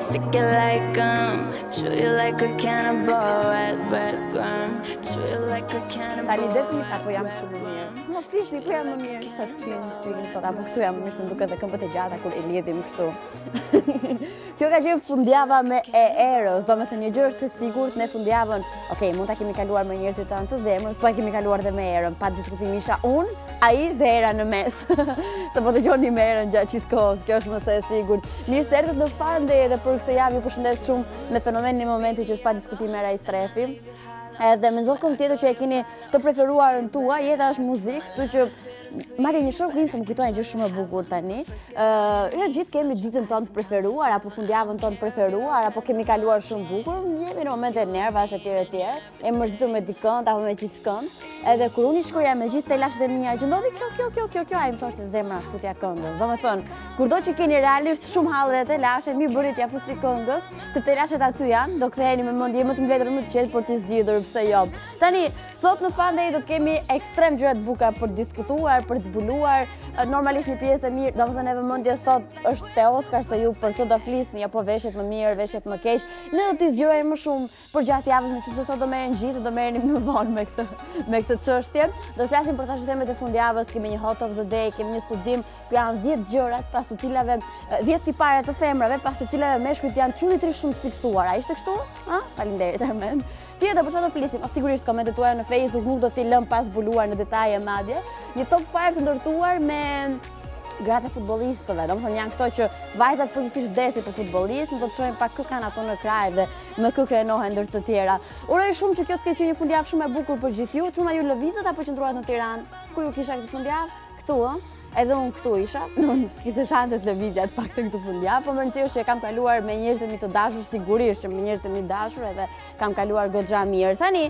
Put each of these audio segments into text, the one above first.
Stick it like gum, chew you like a cannibal, red gum, chew you like a cannibal. Tani detit apo jam këtu më mirë? Më flisni ku jam më mirë sa të këshin sot, apo këtu jam më mirë se më duket dhe këmbët e gjata kur e lidhim kështu. Kjo ka qenë fundjava me Eros, do me thënë një gjë është të sigurt në fundjavën, okej, mund ta kemi kaluar me njerëzit tanë të zemrës, po e kemi kaluar dhe me Erën, pa diskutim isha unë, ai dhe Era në mes. Se po dëgjoni me Erën gjatë gjithë kohës, kjo është më se e sigurt. Mirë se erdhët në Fande edhe për këtë javë ju përshëndes shumë me fenomenin e momentit që është pa diskutim Era i Strefi. Edhe me zonë këngë tjetër që e keni të preferuarën tua, jeta është muzikë, kështu që marrë një shoku im se më kujtojnë gjë shumë e bukur tani. Jo gjithë kemi ditën tonë të preferuar, apo fundjavën tonë të preferuar, apo kemi kaluar shumë bukur, jemi në momente nervash etj. E mërzitur me dikënd apo me gjithçkënd. Edhe kur unë shkoja me gjithë telashet e mia, që ndodhi kjo, ai më thoshte zemra futja këngës. Domethënë, kurdo që keni realisht shumë hallë dhe telashe, mi bëri t'ia fusni këngës, se telashet aty janë, do ktheheni me mendje më të mbledhur më të qetë për t'i zgjidhur pse jo. Tani, sot në Fandej do të kemi ekstrem gjëra të bukura për të diskutuar, për të zbuluar. Normalisht një pjesë e mirë, domethënë e vëmendja sot është te Oskar se ju për këtë do flisni, apo veshjet më mirë, veshjet më keq. Ne do t'i zgjojmë më shumë për gjatë javës, nëse sot do merren gjithë, do merreni më vonë me këtë çështje. Do të flasim për tashimet e fundjavës, kemi një hot of the day, kemi një studim ku janë 10 gjërat pas të cilave 10 tipare të femrave, pas të cilave meshkujt janë çunitërisht shumë të fiksuar. A ishte kështu? Ha? Faleminderit Armend. Tjetër për çfarë do flisim? Sigurisht komentet tuaja në Facebook nuk do t'i lëm pa zbuluar në detaje madje. Një top 5 të ndërtuar me gratë e futbollistëve. Domethënë janë këto që vajzat përgjithsisht vdesin për futbollistë, do të shohim pak kë kanë ato në kraj dhe me kë krenohen ndër të tjera. Uroj shumë që kjo të ketë qenë një fundjavë shumë e bukur për gjithë ju. Çuna ju lëvizet apo qëndruat në Tiranë? Ku ju kisha këtë fundjavë? Këtu, ë? Edhe unë këtu isha, nuk s'kishte shanse të lëvizja të paktën këtë fundjavë, po më rëndësishme që e kam kaluar me njerëz të mi të dashur, sigurisht që me njerëz të mi dashur edhe kam kaluar goxha mirë. Tani,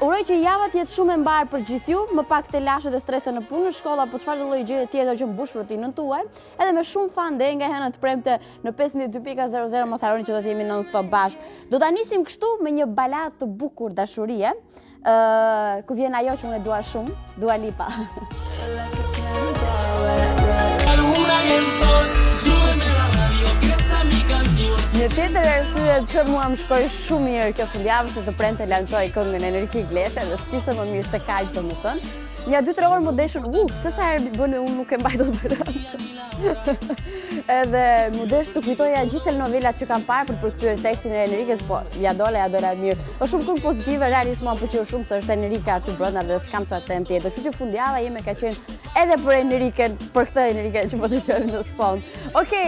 uroj që java të jetë shumë e mbarë për gjithë ju, më pak telashe dhe strese në punë, në shkolla, po çfarë lloj gjëje tjetër që mbush rutinën tuaj, edhe me shumë Fande nga hëna të premte në 512.00, mos harroni që do të jemi non-stop bashkë. Do ta nisim kështu me një baladë të bukur dashurie, ku vjen ajo që unë e dua shumë, Dua Lipa. Një tjetër arsye që mua më shkoi shumë mirë kjo fundjavë se të premte lancoi këngën Enrique Iglesias dhe s'kishte më mirë se kaq domethënë. Një 2-3 orë më deshën, se sa herë bënë unë nuk e mbajtur për edhe më desh të kujtoja gjithë telenovelat që kam parë për përkthyer tekstin e Enriques, po ja dola mirë. Është shumë këngë pozitive, realisht mua pëlqeu shumë se është Enrica aty brenda dhe s'kam çfarë them tjetër. Kështu që fundjava jeme ka qenë edhe për Enriquen, për këtë Enriquen që po të qenë në sfond. Okej,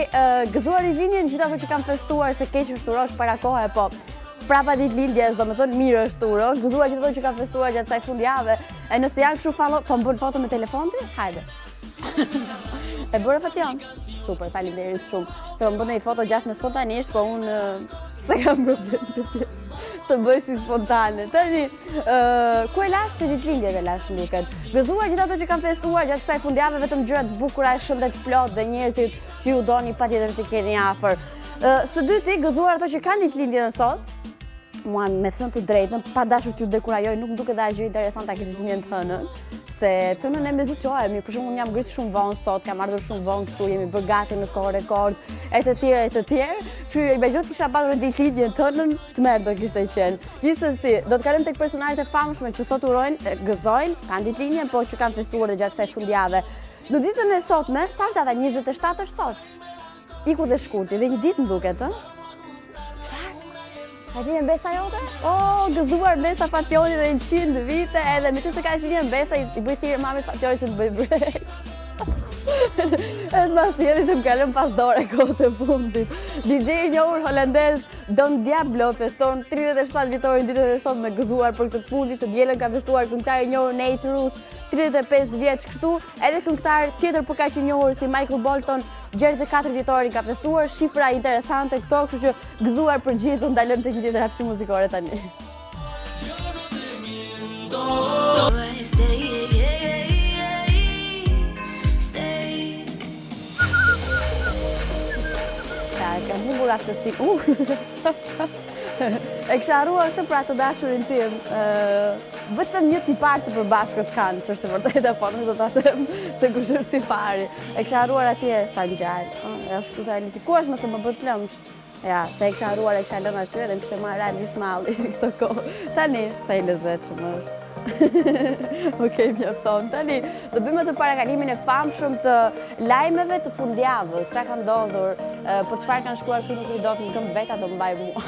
gëzuar i linjën gjithë ato që kam festuar se keq është urosh para kohe, po prapa ditëlindjes, domethënë mirë është urosh, gëzuar gjithë ato që kam festuar gjatë kësaj fundjave. E nëse janë kështu fallo, po më bën foto me telefon ti? Hajde. E bëre fation? Super, faleminderit shumë. Të më bën një foto gjasme spontanisht, po unë se kam problem të bëj si spontane. Tani, ku e lash të ditëlindjet e lash luket? Gëzuar gjithë ato që kam festuar gjatë kësaj fundjave, vetëm gjëra të bukura, shëndet plot dhe njerëzit që ju doni patjetër të keni afër. Së dyti, gëzuar ato që kanë ditëlindjen sot. Mua me thënë të drejtën, pa dashur t'ju dekurajoj, nuk më duket dhe gjë interesante këtë ditëlindjen të hënën. Se të në ne me zëqohemi, për shumë unë jam ngritë shumë vonë sot, kam ardhur shumë vonë këtu, jemi bërë gati në kohë rekord, e të tjerë, që i bëjgjot kisha padur ditëlindjen tënën, të merë do kishte qenë. Gjithsesi, do të kalojmë tek personalet e famshme që sot urojnë, gëzojnë, kanë ditëlindjen, po që kanë festuar dhe gjatë kësaj fundjave. Në ditën e sotme, sa është data 27 është sot? Iku dhe shkurti, dhe një ditë më duket, ë? Ka qenë Besa jote? Gëzuar Besa Fationi dhe 100 vite, edhe me që se ka qenë Besa, i bëj thirrje mamit Fationi që të bëj brek. Edhe mas jeni të më kalëm pas dore kohët e fundit. DJ i njohur holandez Don Diablo feston 37 vjetorin ditën e sot me gëzuar për këtë fundit, të dielën ka festuar këngëtar i njohur Nate Ruess, 35 vjeç kështu, edhe këngëtar tjetër për kaq i njohur si Michael Bolton, 64 vjetorin ka festuar, shifra interesante këto, kështu që gëzuar për gjithë, ndalëm tek një tjetër hapësi muzikore tani. Kam humbur aftësi. E kisha harruar këtë pra të dashurin tim. Vetëm një tipar të përbashkët kanë, që është e vërtetë, po nuk do ta them se kush është tipari. E kisha harruar atje Sanxhar. Është tuta Elisi. Ku është mëse më bë plëmsh? Ja, se e kisha harruar, e kisha lënë aty dhe më kishte marrë realisht malli këtë kohë. Tani sa i lezetshëm është. Okej, mjafton. Tani do bëjmë atë parakalimin e famshëm të lajmeve të fundjavës. Çka ka ndodhur, për çfarë kanë shkruar këtu, nuk i do të më këmbë veta, do mbaj mua.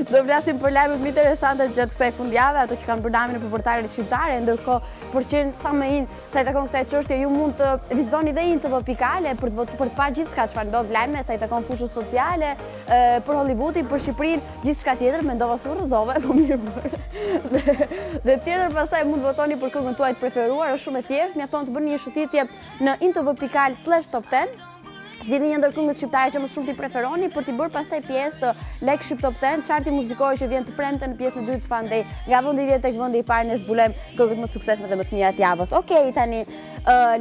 Do flasim për lajmet më interesante gjatë kësaj fundjave, ato që kanë bërë namin në portalet shqiptare, ndërkohë për qenë sa më in sa i takon kësaj çështje, ju mund të vizitoni dhe intv.pikale për të parë gjithçka çfarë ndodh lajme sa i takon fushës sociale, për Hollywoodin, për Shqipërinë, gjithçka tjetër, mendova se rrëzove, po mirë bërë. Dhe tjetër pastaj mund të votoni për këngën tuaj të preferuar, është shumë e thjeshtë, mjafton të bëni një shëtitje në intv.pikal/top 10. Zgjidhni një ndër këngët shqiptare që më shumë t'i preferoni për t'i bërë pastaj pjesë të Like Shqip Top 10, qarti muzikor që vjen të premte në pjesën e dytë të Fandej, nga vendi 10 tek vendi i parë ne zbulojmë këngët më të suksesshme dhe më të mira të javës. Okej, tani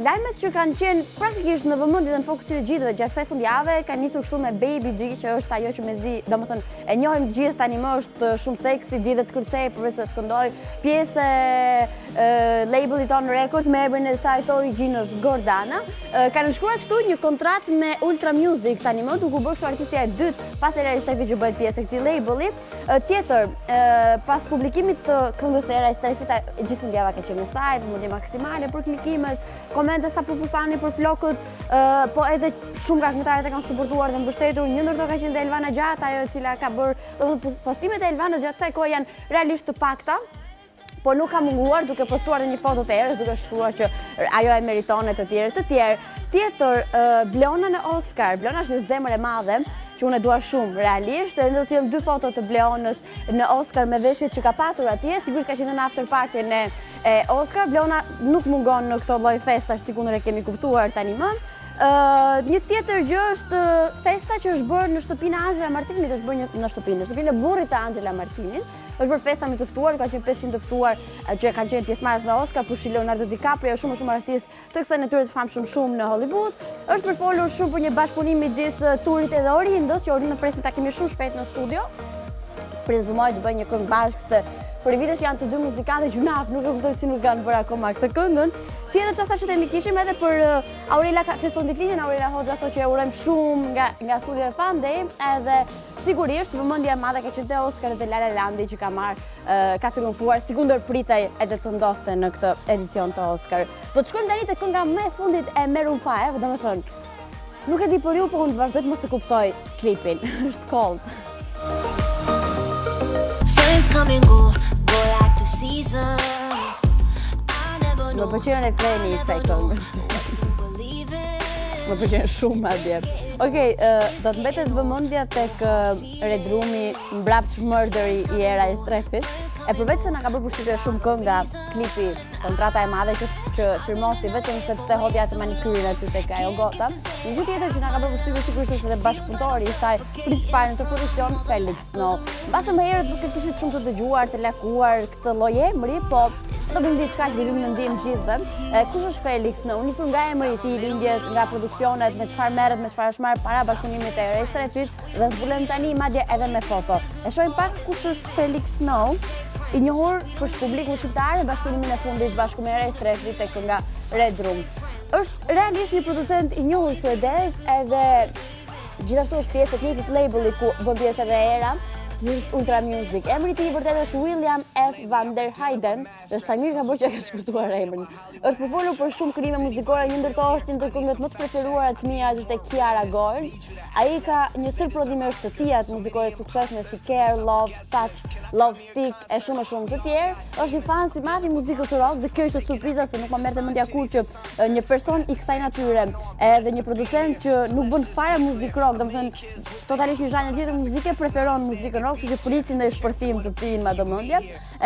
lajmet që kanë qenë praktikisht në vëmendje dhe në fokusin e gjithëve gjatë kësaj fundjave kanë nisur kështu me Baby G, që është ajo që mezi, domethënë e njohim të gjithë tani, më është shumë seksi, di dhe të kërcej përveç se të këndoj, pjesë labelit On Record me emrin e saj Originals Gordana, kanë shkruar kështu një kontratë me Ultra Music tani më, duke u bërë artistja e dytë pas Era Strefit që bëhet pjesë e këtij labeli. Tjetër, pas publikimit të këngës së Era Strefit, gjithë fundjava ka qenë me saj, vëmendje maksimale për klikimet, komente sa për fustani, për flokët, po edhe shumë nga këngëtarët e kanë suportuar dhe mbështetur. Një ndër to ka qenë dhe Elvana Gjata, ajo e cila ka bërë, postimet e Elvanës gjatë kësaj kohe janë realisht të pakta, po nuk ka munguar duke postuar një foto të erës, duke shkruar që ajo e meriton e të tjerë. Tjetër, Bleona në Oscar. Bleona është një zemër e madhe, që unë e dua shumë realisht, dhe do t'jem 2 foto të Bleonës në Oscar me veshjet që ka pasur atje, sigurisht ka qenë në after party në Oscar. Bleona nuk mungon në këto lloj festash, sikur e kemi kuptuar tani më. Një tjetër gjë është festa që është bërë në shtëpinë e Angela Martinit, është bërë në shtëpinë e burrit të Angela Martinit. Është bërë festa me të ftuar, ka qenë 500 të ftuar që kanë qenë pjesëmarrës në Oscar, përfshi Leonardo DiCaprio, shumë artistë të kësaj natyre të famshëm shumë në Hollywood. Është përfolur shumë për një bashkëpunim midis Turit edhe Orindës, që Orindën presim ta kemi shumë shpejt në studio. Prezumoj të bëjë një këngë bashkë, se për vite që janë të dy muzikantë gjunaf, nuk e kuptoj si nuk kanë bërë akoma këtë këngën. Tjetër çfarë thashë ne kishim edhe për Aurela feston ditëlindjen, Aurela Hoxha, so që e urojmë shumë nga studio e Fandej, edhe sigurisht vëmendja e madhe ka qenë te Oscar dhe La La Landi që ka triumfuar, sikundër pritej edhe të ndodhte në këtë edicion të Oscar. Do të shkojmë tani te kënga më e fundit e Maroon 5, domethënë nuk e di për ju, po unë vazhdoj të mos e kuptoj klipin. Është cold. Come and go like the seasons. Më pëlqen refreni i kësaj këngës. Më pëlqen shumë atje. Okej, do të mbetet vëmendja tek Red Roomi, mbrapsht Murderi i Era Strefit. E përveç se na ka bërë përshtypje shumë kënga, klipi, kontrata e madhe që firmosi vetëm sepse hodhja të manikyrin aty tek ajo gota. Një gjë tjetër që na ka bërë përshtypje sigurisht është edhe bashkëpunëtori i saj principal në të produksion, Felix Snow. Mbase më herët nuk e kishit shumë të dëgjuar, të lakuar këtë lloj emri, po do bëjmë diçka që vjen në ndim gjithëve. Kush është Felix Snow? Nisur nga emri i tij, lindjes, nga produksionet, me çfarë merret, me çfarë është marrë para bashkëpunimit të Era Strefit, dhe zbulojmë tani madje edhe me foto. E shohim pak kush është Felix Snow, i njohur për publikun shqiptar në bashkëpunimin e fundit bashkë me Era Strefit tek nga Red Room. Është realisht një producent i njohur suedez, edhe gjithashtu është pjesë e një labeli ku bën pjesë edhe Era, që është Ultra Music. Emri i tij vërtet është William F. van der Heyden, dhe Samir ka bërë që ka shkurtuar emrin. Është përfolur për shumë krime muzikore, një ndër to është një ndër këngët më të preferuara të mia është e Kiara Gold. Ai ka një sër prodhime të tija të muzikore të suksesshme si Care, Love, Touch, Love Stick e shumë të tjerë. Është një fan si madh i muzikës rock dhe kjo është surpriza se nuk ma merrte mendja kur që një person i kësaj natyre edhe një producent që nuk bën fare muzikë rock, domethënë totalisht një zhanër tjetër muzike preferon muzikën rock, që prisin dhe shpërthim të tij me vëmendje.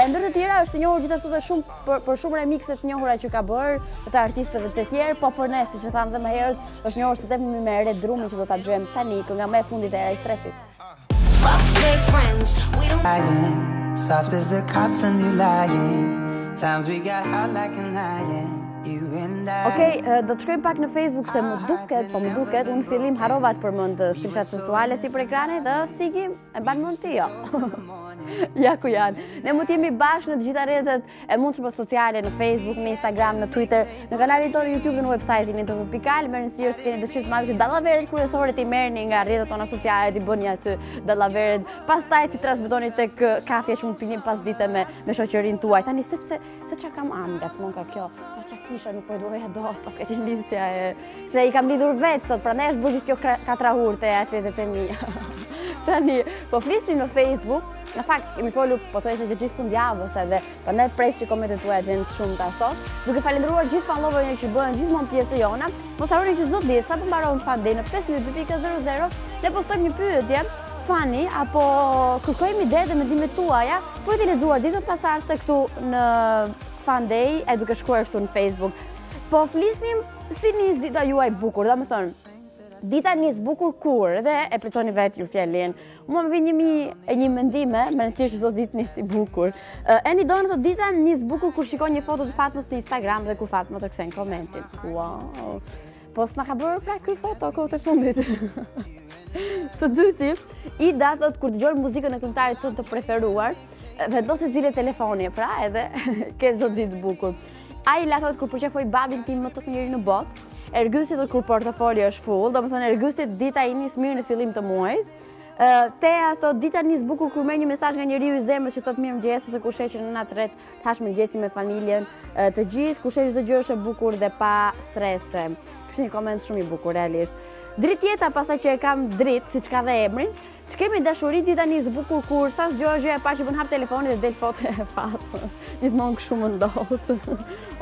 Ndër të tjera është i njohur gjithashtu dhe shumë për shumë remixe të njohura që ka bërë të artistëve të tjerë, po për ne, siç e thamë dhe më herët, është njohur së tepër me Red Drumin që do ta dëgjojmë tani, kënga më e fundit e Era Strefit. Soft as the cops and you lying. Times we got hot like an iron. Okej, do të shkojmë pak në Facebook se më duket, unë fillim harova të përmend strishat sensuale si për ekranin dhe Sigi e ban mend ti jo. Ja ku janë. Ne mund të jemi bashkë në të gjitha rrjetet e mundshme sociale, në Facebook, në Instagram, në Twitter, në kanalin tonë YouTube dhe në website-in tv.al. Merrni si është keni dëshirë të madhe që dallaverët kryesore ti merrni nga rrjetet tona sociale, ti bëni aty dallaverët, pastaj ti transmetoni tek kafja që mund të pini pas dite me shoqërinë tuaj. Tani sepse se çka kam ngacmon ka kjo. Kisha nuk përduroja do, pas ka qenë lidhja se i kam lidhur vetë sot, prandaj është bërë gjithë kjo katrahur të atletet e mia. Tani, po flisnim në Facebook, në fakt kemi folur po thjesht që gjithë fundjavës edhe prandaj pres që komentet tuaja të jenë shumë të sot, duke falendëruar gjithë followers që bëhen gjithmonë pjesë jona. Mos harroni që çdo ditë sa të mbaron Fan Day në 15:00 ne postojmë një pyetje fani apo kërkojmë ide dhe mendimet tuaja për të lexuar ditën pasardhëse këtu në Fan Day e duke shkruar këtu në Facebook. Po flisnim si nis dita juaj bukur, domethënë dita nis bukur kur dhe e plotoni vetë ju fjalën. Mua më vjen një mendime, me rëndësi që çdo ditë nis i bukur. Eni Don thotë dita nis bukur kur shikon një foto të Fatmës në Instagram dhe kur Fatma të kthen komentin. Wow. Po s'na ka bërë pra ky foto kohët e fundit. Së dyti, Ida thotë kur dëgjon muzikën e këngëtarit të preferuar, vendosi zile telefoni, pra edhe ke çdo ditë bukur. Ajla thotë kur përqafoj babin tim më të mirë në botë. Ergysi thotë kur portofoli është full, domethënë Ergysi dita i nis mirë në fillim të muajit. Tea thotë dita nis bukur kur merr një mesazh nga njeriu i zemrës që thotë mirëmëngjes ose kur sheh që nëna tret tash mëngjesi me familjen, të gjithë, kur sheh çdo gjë është e bukur dhe pa strese. Kështë një koment shumë i bukur realisht. Dritë jeta pasaj që e kam dritë, si që ka dhe emrin, që kemi dashuri dita nis bukur kur sa zgjohje e pa që bën hap telefonit dhe del foto e Fatmës. Gjithmonë kështu më ndodh.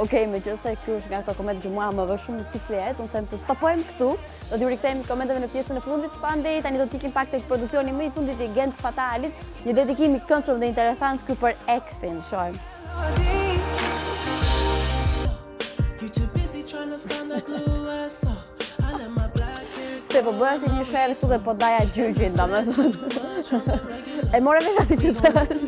Okej, megjithëse ky është nga ato komente që mua më vë shumë siklet, unë them të stopojmë këtu. Do t'ju rikthejmë komenteve në pjesën e fundit të Fan Day. Tani do të ikim pak tek produksioni më i fundit i Gent Fatalit, një dedikim i këndshëm dhe interesant ky për Exin. Shohim. Se po bëra si një sherë su dhe po daja gjyqin, domethënë. E more vesh aty që thash.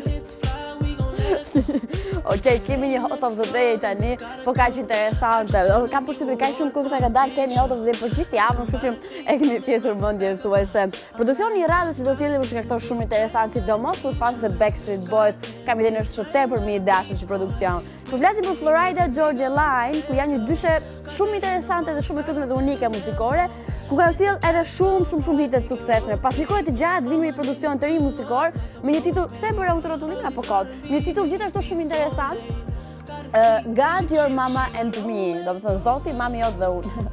Okej, kemi një hot of the day tani, po kaq interesante. Kam përshtypjen kaq shumë këngë ka dalë kemi hot of the day për gjithë javën, kështu që e kemi fjetur mendjen thuajse. Produksioni i radhës që do t'jellim është këto shumë interesant, sidomos për fans të Backstreet Boys, kam idenë është shumë tepër më i dashur si produksion. Po flasim për Florida Georgia Line, ku janë një dyshe shumë interesante dhe shumë e këndshme dhe unike muzikore, ku kanë sjell edhe shumë hite të suksesshme. Pas një kohe të gjatë vin me një produksion të ri muzikor me një titull pse bëra unë të rrotullim apo kod. Një titull gjithashtu shumë interesant. God, Your Mama and Me, domethënë Zoti, mami jot dhe unë.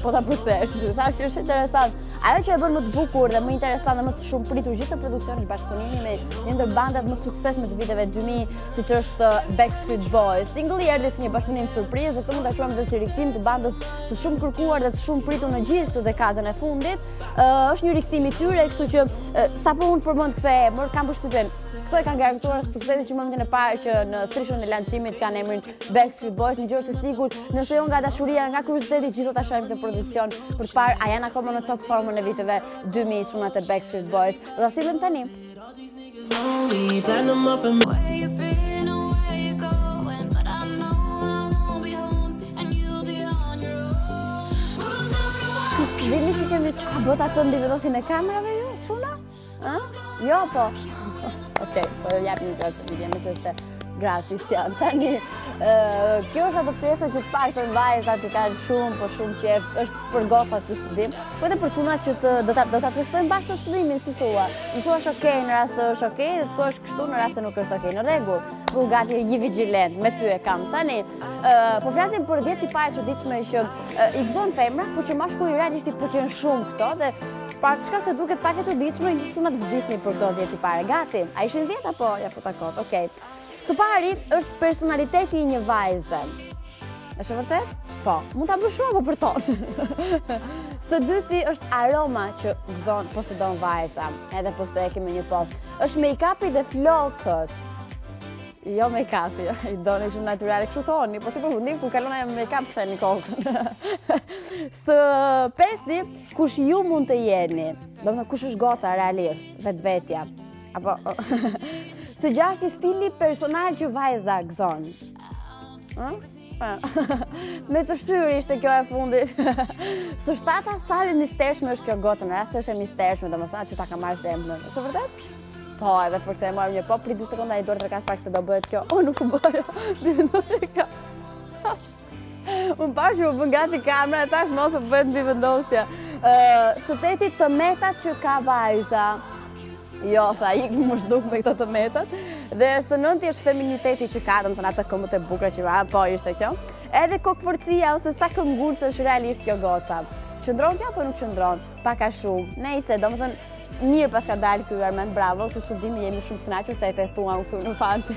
Po ta përkthesh, thash që është interesant. Ajo që e bën më të bukur dhe më interesant dhe më të shumë pritur gjithë të produksioni është bashkëpunimi me një ndër bandat më të suksesshme të viteve 2000, siç është Backstreet Boys. Singli erdhi si një bashkëpunim surprizë dhe këtë mund ta quajmë dhe si rikthim të bandës së shumë kërkuar dhe të shumë pritur në gjithë dekadën e fundit. Është një rikthim i tyre, kështu që sapo unë përmend këtë emër, kam përshtypjen këto e kanë garantuar suksesin që në momentin e parë që në strishën e lancimit kanë emrin Backstreet Boys, një gjë është e sigurt, nëse jo nga dashuria, nga kurioziteti, gjithë do ta shohim këtë produksion për të parë a janë akoma në top formën e viteve 2000 çunat e Backstreet Boys. Do ta sillim tani. Dini që kemi bota të ndivedosin e kamerave ju, çuna? Jo, po. Okej, po jo jap një gjë të vidje me të se gratis janë. Tani, kjo është ato pjesa që të paktën vajzat i kanë shumë qef, është për gotat të studim, po edhe për çunat që do ta testojmë bashkë të studimin, si thua. Në thua është okej në rast se është okej, dhe thua është kështu në rast se nuk është okej. Në rregull. shku gati i vigilent, me ty e kam tani. Po flasim për 10 tipare çuditshme që i gëzojnë femra, por që mashkulli realisht i pëlqen shumë këto dhe par çka se duket pak e çuditshme, çuna të vdisni për këto 10 tipare. Gati. A ishin 10 apo ja futa kot? Okej. Së pari është personaliteti i një vajze. Është e vërtet? Po, mund ta bësh shumë për tonë. Së dyti është aroma që gëzon posedon vajza. Edhe për këtë e kemi një po. Është make-upi dhe flokët. Jo make-upi, i doni shumë natyrale, kështu thoni, po si për fundim, kur kalona e make-up pëse një kokën. Së pesti, kush ju mund të jeni, do më thënë kush është goca realisht, vetvetja. Apo, së gjashti stili personal që vajza gëzon. Me të shtyri ishte kjo e fundit. Së shtata sa e mistershme është kjo goca, në rast është e mistershme, do më thënë që ta ka marrë zemrën. Është vërtet? Po, edhe përse e marrë një po, pri 2 sekonda i duar të rekas pak se do bëhet kjo. O, nuk u bëjo, bivendosje ka. Unë parë që u bën gati kamera, e tash mos u bëhet bivendosja. Së teti të metat që ka vajza. Jo, tha, ik më shduk me këto të metat. Dhe së nënti është feminiteti që ka, dhe më thënë atë këmbët e bukra që po ishte kjo. Edhe kokëforcia ose sa këngurës është realisht kjo goca. Qëndron kjo apo nuk qëndron? Paka shumë. Nejse, do më thënë, mirë pas ka dalë ky Armand, bravo, këtë studimi jemi shumë të kënaqur se e testuam këtu në Fante.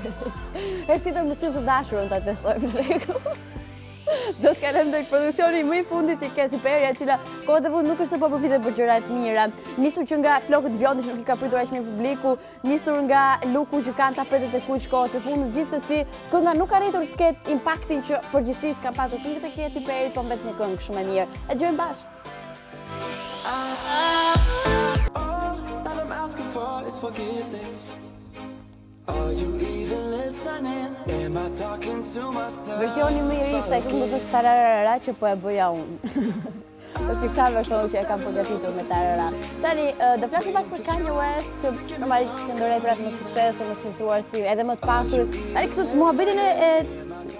Është titër mësim të dashurën ta testojmë në rregull. Do të kalojmë tek produksioni më i fundit i Katy Perry, e cila kohët e fundit nuk është se po përpitet për gjëra të mira. Nisur që nga flokët bjonde që nuk i ka pritur aq në publiku, nisur nga luku që kanë tapetet e kuq kohët e fundit, gjithsesi kënga nuk ka arritur të ketë impaktin që përgjithsisht ka patur këngët e Katy Perry, po mbet një këngë shumë e mirë. E dëgjojmë bashkë. Asking for is forgiveness. Are you even listening? Am I talking to myself? Versioni më i ri kësaj këngës është tararara që po e bëja unë. Është një cover song që e kam përgatitur me tarara. Tani, do flasim pak për Kanye West, që normalisht këndërej për atë më sukses, më sultuar si edhe më të pasur. Tani kështu muhabetin e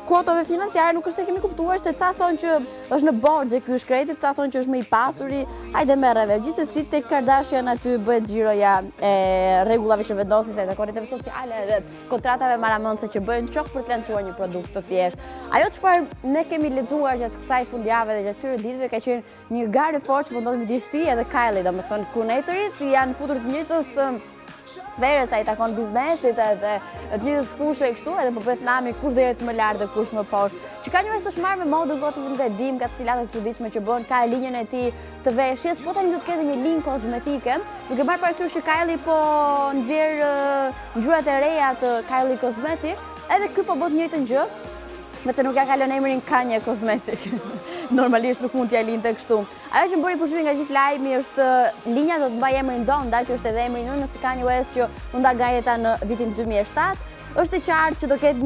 kuotave financiare nuk është se kemi kuptuar se ca thonë që është në borxhe ky është kredi, ca thonë që është më i pasuri, hajde merreve. Gjithsesi tek Kardashian aty bëhet xhiroja e rregullave që vendosin se dekorateve sociale dhe kontratave maramëndse që bëjnë qof për të lançuar një produkt të thjeshtë. Ajo çfarë ne kemi lexuar gjatë kësaj fundjave dhe gjatë këtyre ditëve ka qenë një garë fort që ndodhi midis tij edhe Kylie, domethënë kunetërit janë futur të njëjtës sferë sa i takon biznesit edhe të njëjtës fushë e kështu, edhe po bëhet nami kush do jetë më lart dhe kush më poshtë. Që ka një mes të shmarrë me modën gotë vend e dim, ka sfilata të çuditshme që bën, ka linjën e tij të veshjes, po tani do të ketë një linjë kozmetike, duke marrë parasysh që Kylie po nxjerr ngjyrat e reja të Kylie Cosmetics, edhe ky po bën të njëjtën gjë. Vetë nuk ja ka lënë emrin Kanye Cosmetic. Normalisht nuk mund t'ja linte kështu. Ajo që më bëri përshtypje nga gjithë lajmi është linja do të mbaj emrin Donda, që është edhe emri i nënës së Kanye West që u nda nga jeta në vitin 2007. Është e qartë që do ketë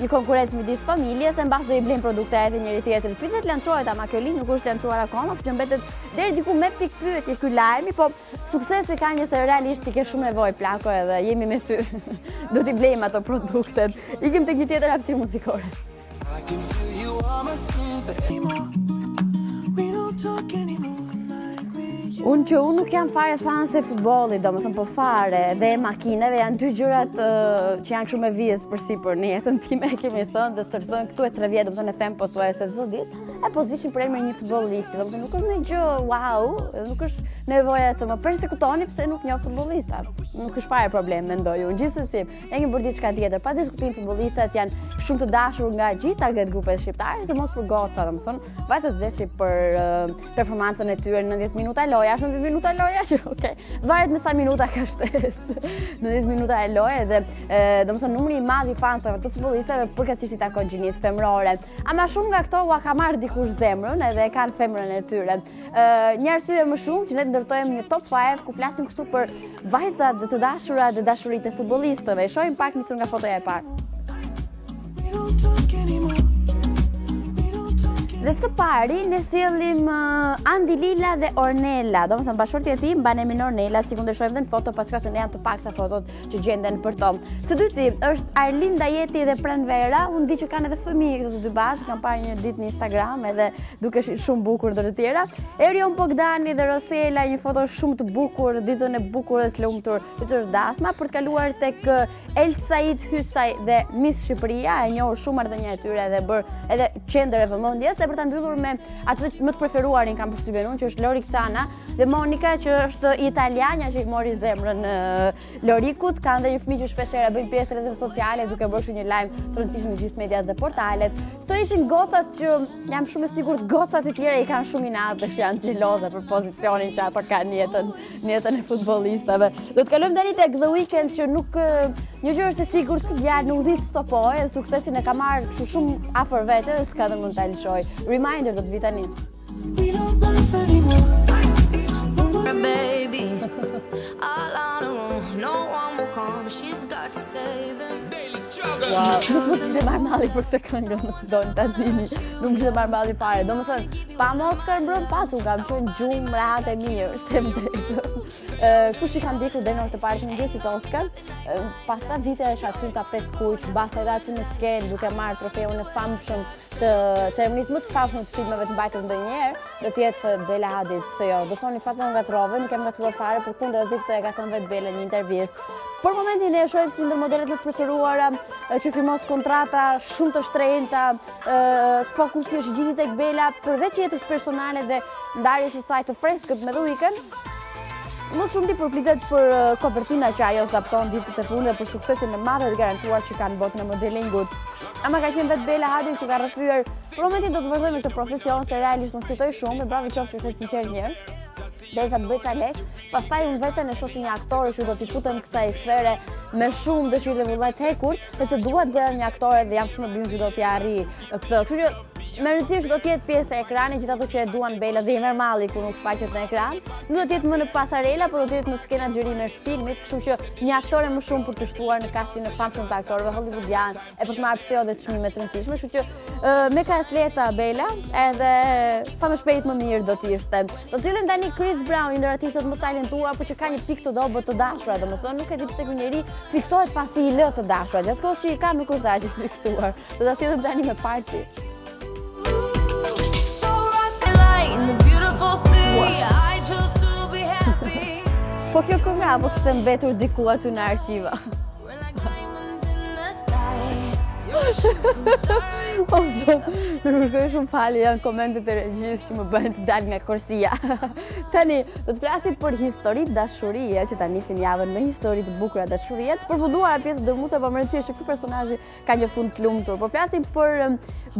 një konkurrencë midis familjes, e mbas do i blejnë produkte e njëri tjetrit. Pritet lançohet, ama kjo linjë nuk është lançuar akoma, kështu që mbetet deri diku me pikë pyetje ky lajmi, po suksesi ka një se realisht i ke shumë nevojë plako edhe jemi me ty. Do t'i blejmë ato produktet. Ikim tek një tjetër hapësirë muzikore. I can feel you on my skin, but anymore. We don't talk anymore. Unë nuk jam fare fanse e futbollit, domethënë po fare, dhe makineve janë dy gjërat që janë shumë e vjes përsipër në jetën time, kemi thënë, dhe të thënë këtu e 3 vjet, domethënë e them pothuajse çdo ditë, e pozicion për emrin një futbollisti, domethënë nuk është ndonjë gjë wow, nuk është nevoja të më persekutoni pse nuk njoh futbollista. Nuk është fare problem, mendoj unë. Gjithsesi, ne kemi bërë diçka tjetër, pa diskutim futbollistat janë shumë të dashur nga gjithë target grupet shqiptare, sidomos për goca, domethënë, vajzat vdesin për performancën e tyre në 90 minuta loja. Është 90 minuta loja që, okay. Varet me sa minuta ka shtesë. 90 minuta e loje dhe domethënë numri i madh i fansave të futbollistëve përkatësisht i takon gjinisë femërore. Ama shumë nga këto ua ka marrë dikush zemrën edhe e kanë femrën e tyre. Një arsye më shumë që ne ndërtojmë një top 5 ku flasim këtu për vajzat dhe të dashura dhe dashuritë e futbollistëve. Shohim pak nisur nga fotoja e parë. Dhe së pari ne sjellim Andi Lila dhe Ornella. Domethënë bashkëshortja e tij mban emrin Ornella, si ndryshojmë dhe në foto, paçka se ne janë të pakta fotot që gjenden për to. Së dyti është Arlinda Jeti dhe Pranvera. Unë di që kanë edhe fëmijë këto të dy bashkë, kam parë një ditë në Instagram edhe dukesh shumë bukur ndër të tjera. Erion Bogdani dhe Rosela, një foto shumë të bukur, ditën e bukur dhe të lumtur, që është dasma për të kaluar tek El Said Hysaj dhe Miss Shqipëria, e njohur shumë ardhënia e tyre dhe bër edhe qendër e vëmendjes. Dhe për ta mbyllur me atë më të preferuarin kam përshtypjen unë, që është Lori Xana dhe Monika, që është italiana që i mori zemrën Lorikut. Kanë dhe një fëmijë që shpeshherë bëjnë pjesë rrjete sociale duke bërë një lajm të rëndësishëm në gjithë mediat dhe portalet. Këto ishin gocat që jam shumë e sigurt gocat e tjera i kanë shumë inat dhe që janë xheloze për pozicionin që ato kanë në jetën e futbollistave. Do të kalojmë tani tek The Weeknd, që nuk një gjë është e sigurt, ky djalë nuk di të stopojë, suksesin e ka marrë kështu shumë afër vete dhe s'ka dhe mund ta lëshoj. Reminder do të vi tani. Baby, all on her own, no one will come, she's got to save him. Wow, nuk më të kishte marrë malli për këtë këngë, nëse do në ta dini. Nuk kishte marrë malli fare. Domethënë, pa Oscar mbrëm pacu, kam qenë gjumë rehat e mirë, se më drejtë. Kush i ka ndjekur deri në orë të parë të mëngjesit Oscar, pastaj vite është aty tapet kuq, basta edhe aty në skenë duke marrë trofeun e famshëm të ceremonisë më të famshme të filmeve të mbajtur ndonjëherë, do të jetë Bela Hadid. Se jo, do thoni fat më ngatrove, nuk kam ngatuar fare, por kundërzi këtë e ka thënë vetë Bela në një intervistë. Për momentin e shohim si ndër modelet më të preferuara që firmos kontrata shumë të shtrenjta, fokusi është gjithë tek Bela, përveç jetës personale dhe ndarjes së saj të freskët me The Weeknd. Më shumë ti përflitet për kopertina që ajo zapton ditët e fundit, për suksesin e madh të garantuar që kanë botën e modelingut. Ama ka qenë vetë Bela Hadid që ka rrëfyer, për momentin do të vazhdoj me këtë profesion, se realisht nuk fitoj shumë, e bravo qoftë që është sinqert një. Derisa të bëj ca lek, pastaj unë veten e shoh si një aktore që do t'i futem kësaj sfere me shumë dëshirë dhe vullnet të hekur, sepse dua të jem një aktore dhe jam shumë e bindur që do t'i arri këtë. Kështu që me rëndësi do të jetë pjesë e ekranit, gjithë ato që e duan Bela dhe i merr malli kur nuk shfaqet në ekran. Nuk do të jetë më në pasarela, por do të jetë në skenat xhirimesh të filmit, kështu që një aktore më shumë për të shtuar në kastin e famshëm të aktorëve hollywoodian e për të marrë pse dhe çmime të rëndësishme, kështu që me ka atleta Bela, edhe sa më shpejt më mirë do të ishte. Do të cilën tani Chris Brown, një ndër artistët më talentuar, por që ka një pikë të dobët të dashura, domethënë nuk e di pse ky njeri fiksohet pasi i lë të dashura. Gjatë kohës që i ka nuk është aq i fiksuar. Do ta sjellim tani me Party. Po kjo kënga apo kishte mbetur diku aty në arkiva? Nuk kërkoj shumë falje, janë komentet e regjisë që më bëjnë të dal nga korsia. Tani, do të flasim për historitë dashurie, që ta nisim javën me histori të bukura dashurie, të përfunduara pjesë dërmuese, por më rëndësishme ky personazh ka një fund të lumtur. Po flasim për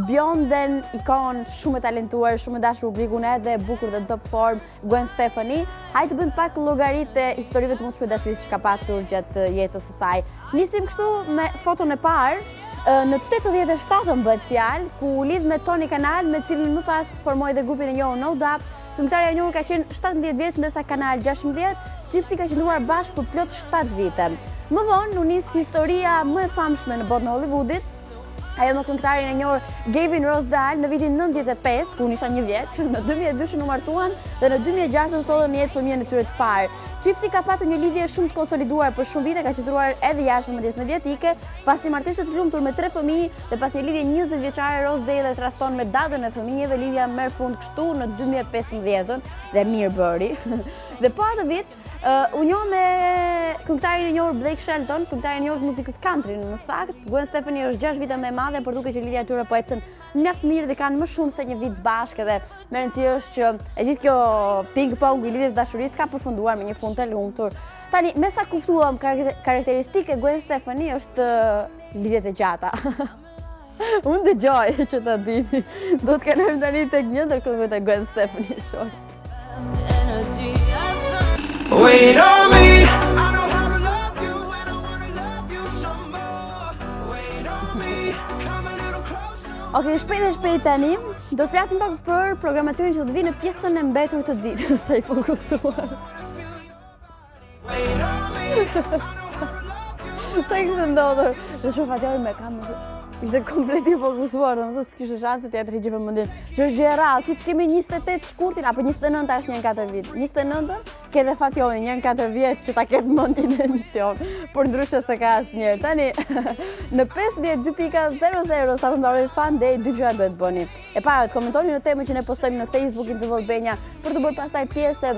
bjonden, ikon shumë e talentuar, shumë e dashur publikun edhe e bukur dhe në top form, Gwen Stefani. Hajde të bëjmë pak llogaritë e historive të mundshme dashurisë që ka patur gjatë jetës së saj. Nisim kështu me foton e parë. Në 87 bëhet fjalë, ku u lidh me Tony Kanal, me cilin më pas formoi dhe grupin e njohur No Doubt. Këngëtarja e njohur ka qenë 17 vjeç, ndërsa Kanal 16, çifti ka qëndruar bashkë për plot 7 vite. Më vonë u nis historia më e famshme në botën e Hollywoodit. Ajo me këngëtarin e njohur Gavin Rossdale në vitin 95, ku unë isha 1 vjeç, në 2002 u martuan dhe në 2006 sollën në jetë fëmijën e tyre të parë. Çifti ka patur një lidhje shumë të konsoliduar për shumë vite, ka qëndruar edhe jashtë vëmendjes mediatike, pasi martesë të lumtur me 3 fëmijë dhe pas një lidhje 20 vjeçare. Rossdale tradhton me datën e fëmijëve, lidhja merr fund kështu në 2015 dhe mirë bëri. Dhe po atë vit u njoh me këngëtarin e njohur Blake Shelton, këngëtarin e njohur të muzikës country në saktë. Gwen Stefani është 6 vite më e madhe, por duket që lidhja e tyre po ecën mjaft mirë dhe kanë më shumë se 1 vit bashkë, dhe me rëndësi është që e gjithë kjo ping-pong i lidhjes dashurisë ka përfunduar me një fund të lumtur. Tani, me sa kuptuam, karakteristike Gwen Stefani është lidhjet e gjata. Unë dëgjoj që ta dini. Do të kalojmë tani tek një ndër këngët e Gwen Stefani, shoh. Wait on me. I know how to love you and I wanna love you some more. Wait on me. Come a little closer. Okej, shpejt tani, do të flasim pak për programacionin që do të vi në pjesën e mbetur të ditës, sa i fokusuar. Wait on me. I know how to love you. Sa i kështë ndodhur? Dhe shumë fatjori me kamerë. Ishte komplet i fokusuar, domethënë s'kishte shanse t'ia tregje vëmendjen. Që është gjë e rrallë, siç kemi 28 shkurtin apo 29 tash një 4 vjet. 29-ën ke dhe Fatjoni një 4 vjet që ta ketë mendin në emision. Por ndryshe se ka asnjëherë. Tani në 52.00 sa më mbaroi Fan Day, dy gjëra duhet bëni. E para, të komentoni në temën që ne postojmë në Facebook Interval Benja për të bërë pastaj pjesë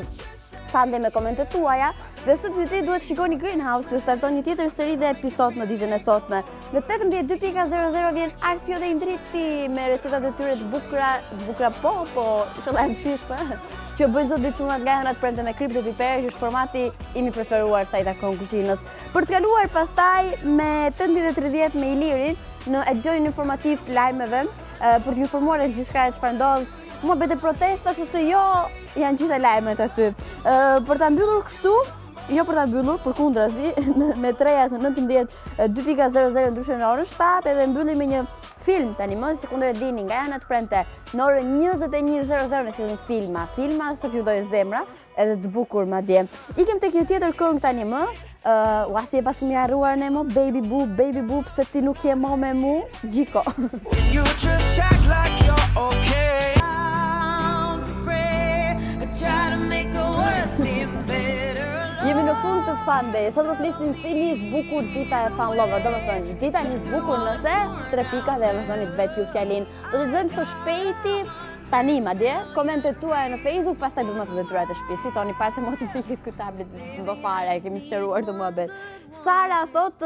Fan Day me komentet tuaja. Dhe sot ju duhet shikoni Greenhouse, që starton një tjetër seri dhe episod në ditën e sotme. Në 18.00 vjen Arfio dhe Indriti me recetat e tyre të bukura po, inshallah të shishme, që bëjnë sot diçunat nga hënat premte me kripto piper, që është formati im i preferuar sa i takon kuzhinës. Për të kaluar pastaj me 18:30 me Ilirin në edicionin informativ të lajmeve, për të informuar e gjithçka e çfarë ndodh. Mua bete protestash ose jo, janë gjithë lajmet aty. Për ta mbyllur kështu, jo për ta mbyllur, përkundrazi, me treja në 19:00 ndryshe në orën 7 edhe mbyllim me një film tani më si kundër e dini nga janë të premte në orën 21:00 në filmin Filma sa t'ju dojë zemra, edhe të bukur madje. Ikem tek një tjetër këngë tani më. Wasi e pas këmi arruar ne mo, baby boo, pse ti nuk je mo me mu, Gjiko. You just act like you're okay. Jemi në fund të Fan Day. Sot po flisnim si nis bukur dita e fan lover. Domethënë, dita nis bukur nëse 3 pika dhe vazhdoni të vetë ju fjalin. Do të dëgjojmë së shpejti tani madje komentet tuaja në Facebook, pastaj do të mos detyrohet të shtëpisë. Toni para se mos të fikit ky tablet, s'do fare, e kemi sqaruar të muhabet. Sara thot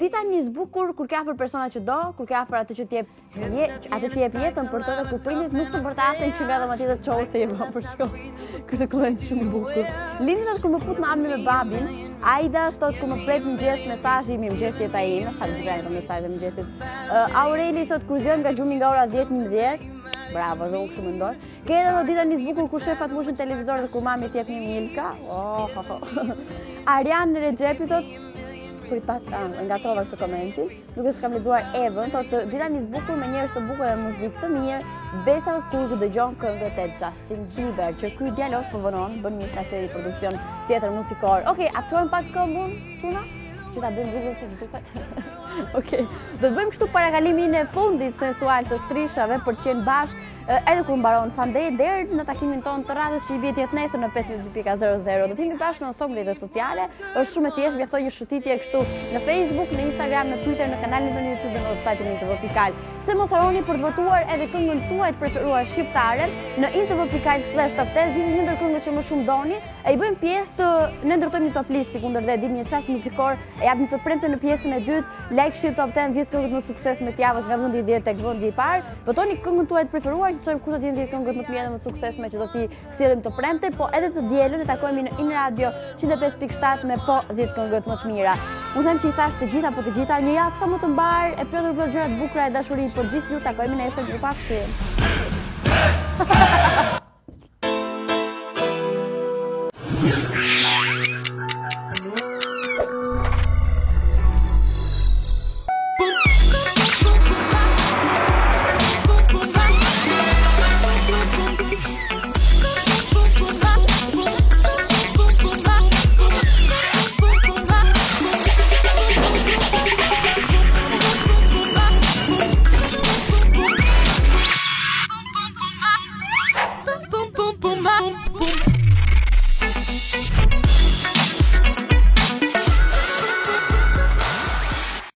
dita nis bukur kur ke afër persona që do, kur ke afër atë që ti jep jetën për të dhe kur prindit nuk të përtasen që nga dhe tjetër çohu se je vënë për shkollë. Ky është koment shumë i bukur. Lindi thot kur më fut mami me babin, Aida thot kur më pret mëngjes mesazhi im, mëngjes jeta ime, sa të vjen mesazhi të mëngjesit. Aureli thot kur zgjon nga gjumi nga ora 10:11. Bravo, dhe unë kështu mendoj. Ke edhe do dita nis bukur kur shefat mushën televizor dhe kur mami t'jep një milka. Arian Rexhepi thot ngatrova këtë komentin, nuk e s'kam lexuar Evën, thotë dita nis bukur me njerëz të bukur e muzikë të mirë, Besa kur dëgjon këngët e Justin Bieber, që ky djalosh po vonon, bën një seri produksion tjetër muzikor. Okej, atojmë pak këmbën, çuna? Që ta bëjmë video si duket. Okej, do të bëjmë kështu parakalimin e fundit sensual të strishave për të qenë bashkë edhe kur mbaron Fan Day deri në takimin tonë të radhës që i vjet jetë nesër në 52.00. Do të jemi bashkë në somë rrjetet sociale, është shumë e thjeshtë, mjaftoi një shëtitje kështu në Facebook, në Instagram, në Twitter, në kanalin tonë YouTube dhe në website-in Interval.al. Se mos harroni për të votuar edhe këngën tuaj të preferuar shqiptare në Interval.al/top 10, zgjidhni një ndër këngët që më shumë doni, e i bëjmë pjesë të ne ndërtojmë një top list sikundër dhe dim një chart muzikor, e japim të premte në pjesën e dytë, like shqip top 10, 10 këngët më sukses me javës nga vendi 10 tek vendi i parë. Votoni këngën tuaj të preferuar, që çojmë kush do të jenë 10 këngët më të mira dhe më suksesme që do t'i sillim të premte, po edhe të dielën e takojmë në In Radio 105.7 me po 10 këngët më të mira. Unë them që i thash të gjitha, një javë sa më të mbar, e plotur për gjëra të bukura e dashuri për gjithë ju, takojmë nesër, ju pafshim.